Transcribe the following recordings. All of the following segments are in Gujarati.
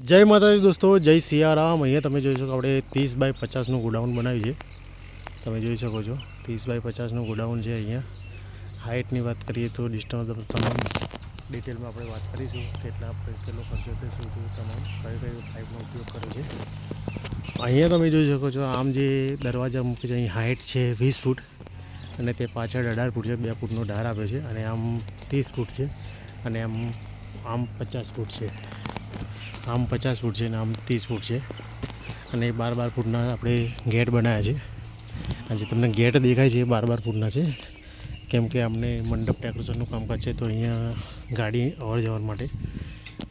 જય માતાજી દોસ્તો, જય સિયારામ। અહીંયા તમે જોઈ શકો આપણે 30x50નું ગોડાઉન બનાવ્યું છે। તમે જોઈ શકો છો 30x50નું ગોડાઉન છે। અહીંયા હાઇટની વાત કરીએ તો ડિસ્ટન્સ તમામ ડિટેલમાં આપણે વાત કરીશું, કેટલો ખર્ચો થશે, શું તમામ કઈ પાઇપનો ઉપયોગ કરે છે। અહીંયા તમે જોઈ શકો છો આમ જે દરવાજા મૂકે છે અહીં હાઇટ છે 20 ફૂટ અને તે પાછળ 18 ફૂટ છે। 2 ફૂટનો ધાર આપે છે અને આમ 30 ફૂટ છે અને આમ 50 ફૂટ છે। આમ 50 ફૂટ છે અને આમ 30 ફૂટ છે અને 12 ફૂટના આપણે ગેટ બનાવ્યા છે। અને જે તમને ગેટ દેખાય છે એ 12 ફૂટના છે, કેમ કે અમને મંડપ ડેકોરેશનનું કામકાજ છે, તો અહીંયા ગાડી અવર જવર માટે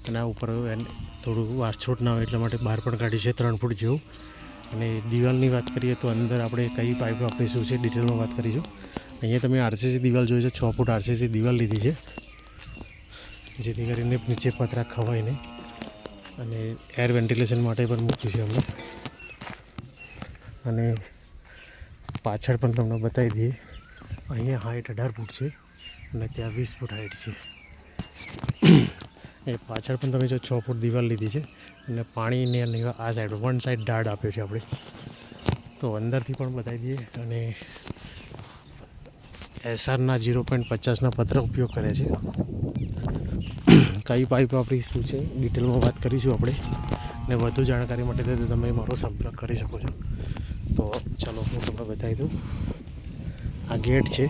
અને આ ઉપર થોડું વારછોટ ના હોય એટલા માટે બહાર પણ કાઢી છે 3 ફૂટ જેવું। અને દિવાલની વાત કરીએ તો અંદર આપણે કઈ પાઇપ વાપરીશું છે ડિટેલમાં વાત કરીશું। અહીંયા તમે આરસીસી દિવાલ જોઈ છે, 6 ફૂટ આરસીસી દિવાલ લીધી છે, જેથી કરીને નીચે પતરા ખવાય નહીં અને એર વેન્ટિલેશન માટે પણ મૂકી છે અમે। અને પાછળ પણ તમને બતાવી દઈએ, અહીંયા હાઇટ 18 ફૂટ છે અને ત્યાં 20 ફૂટ હાઇટ છે। એ પાછળ પણ તમે જો 6 ફૂટ દિવાલ લીધી છે અને પાણીને આ સાઈડ વન સાઈડ ઢાળ આપ્યો છે આપણે, તો અંદરથી પણ બતાવી દઈએ। અને એસઆરના 0.50ના પત્ર ઉપયોગ કરે છે। કઈ પાઇપ વાપરી શું છે ડિટેલમાં વાત કરીશું આપણે, અને વધુ જાણકારી માટે તો તમે મારો સંપર્ક કરી શકો છો। તો ચાલો હું તમને બતાવી દઉં। આ ગેટ છે,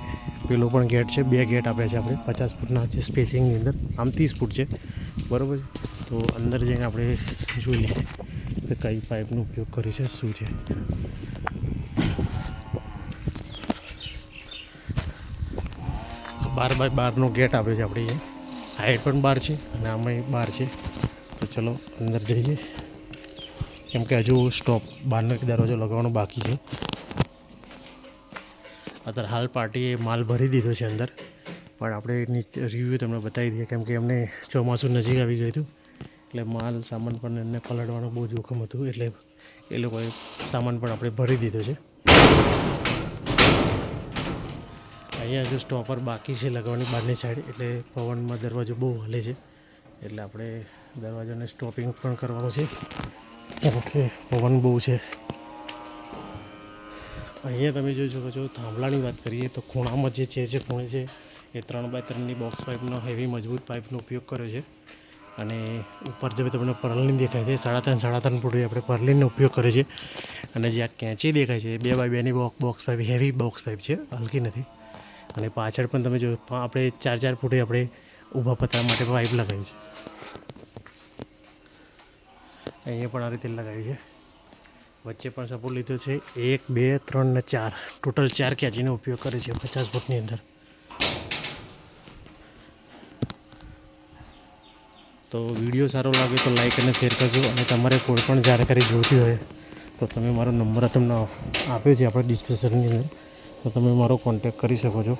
પેલો પણ ગેટ છે, 2 ગેટ આપ્યા છે આપણે 50 ફૂટના છે સ્પેસિંગની અંદર, આમ 30 ફૂટ છે, બરાબર છે। તો અંદર જઈને આપણે જોઈ લઈએ કે કઈ પાઇપનો ઉપયોગ કરી છે શું છે। 12x12નો ગેટ આપે છે આપણે, અહીંયા હાઇટ પણ 12 છે અને આમાં 12 છે। તો ચલો અંદર જઈએ, કેમ કે હજુ સ્ટોપ બહારનો એક દરવાજો લગાવવાનો બાકી છે। અત્યારે હાલ પાર્ટીએ માલ ભરી દીધો છે અંદર, પણ આપણે નીચે રિવ્યૂ તમને બતાવી દઈએ, કેમ કે એમને ચોમાસું નજીક આવી ગયું હતું એટલે માલ સામાન પણ એમને પલળવાનું બહુ જોખમ હતું, એટલે એ લોકોએ સામાન પણ આપણે ભરી દીધો છે। અહીંયા હજુ સ્ટોપર બાકી છે લગાવવાની બહારની સાઈડ, એટલે પવનમાં દરવાજો બહુ હલે છે, એટલે આપણે દરવાજાને સ્ટોપિંગ પણ કરવાનું છે, કેમ કે પવન બહુ છે। અહીંયા તમે જોઈ શકો છો થાંભલાની વાત કરીએ તો ખૂણામાં જે છે ખૂણે છે એ 3x3ની બોક્સ પાઇપનો હેવી મજબૂત પાઇપનો ઉપયોગ કર્યો છે। અને ઉપર જે તમને પરલીન દેખાય છે 3.5 ફૂટ આપણે પરલીનનો ઉપયોગ કર્યો છે। અને જે આ કેંચી દેખાય છે 2x2ની box pipe, heavy box pipe છે, હલકી નથી। અને પાછળ પણ તમે જો આપણે 4 ફૂટે આપણે ઊભા પતરા માટે પાઇપ લગાવી છે, અહીંયા પણ આ રીતે લગાવી છે। વચ્ચે પણ સપોર્ટ લીધો છે, 1 2 3 ને 4, ટોટલ 4 કેંચીનો ઉપયોગ કર્યો છે 50 ફૂટની અંદર। તો વિડીયો સારો લાગે તો લાઈક અને શેર કરજો, અને તમારે કોઈ પણ જાણકારી જોઈતી હોય તો તમે મારો નંબર તમને આપ્યો છે આપણે ડિસ્ક્રિપ્શનની અંદર, તો તમે મારો કોન્ટેક્ટ કરી શકો છો।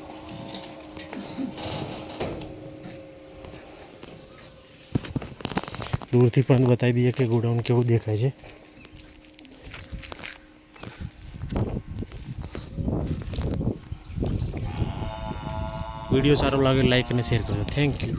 દૂરથી પણ બતાવી દઈએ કે ગોડાઉન કેવું દેખાય છે। વિડીયો સારો લાગે લાઈક અને શેર કરજો, થેન્ક યુ।